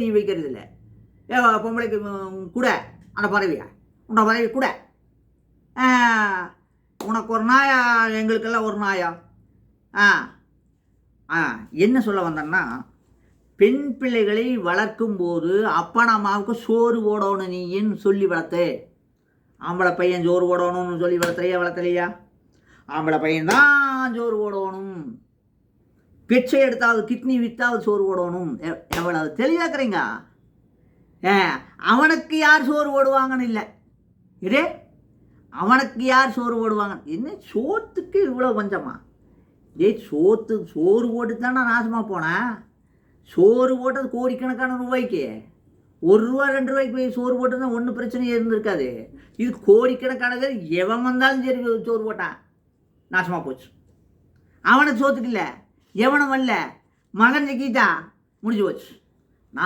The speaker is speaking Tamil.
நீ வைக்கிறது இல்லை. பொம்பளைக்கு கூட அந்த பறவையா உன்னை பறவை கூட உனக்கு ஒரு நாயா எங்களுக்கெல்லாம் ஒரு நாயா? என்ன சொல்ல வந்தேன்னா, பெண் பிள்ளைகளை வளர்க்கும் போது அப்பா அம்மாவுக்கு சோறு போடணும் நீன்னு சொல்லி வளர்த்து. ஆம்பளை பையன் சோறு போடணும்னு சொல்லி வளர்த்தலையா? ஆம்பளை பையன் தான் சோறு போடணும். பிச்சை எடுத்தாவது கிட்னி வித்தாவது சோறு போடணும். எவ்வளவு தெளிவாக்குறீங்க? அவனுக்கு யார் சோறு போடுவாங்கன்னு இல்லை. இதே அவனுக்கு யார் சோறு போடுவாங்க? என்ன சோத்துக்கு இவ்வளோ பஞ்சமா? சோறு போட்டு தானே நாசமாக போனேன். சோறு போட்டது கோடிக்கணக்கான ரூபாய்க்கு. 1 ரூபா 2 ரூபாய்க்கு போய் சோறு போட்டுருந்தா ஒன்றும் பிரச்சனையே இருந்திருக்காது. இது கோடிக்கணக்கான பேர் எவன் வந்தாலும் சரி சோறு போட்டான், நாசமாக போச்சு. அவனுக்கு சோத்துக்கு இல்லை, எவனும் வரல, மகன் சிக்கிட்டான், முடிஞ்சு போச்சு.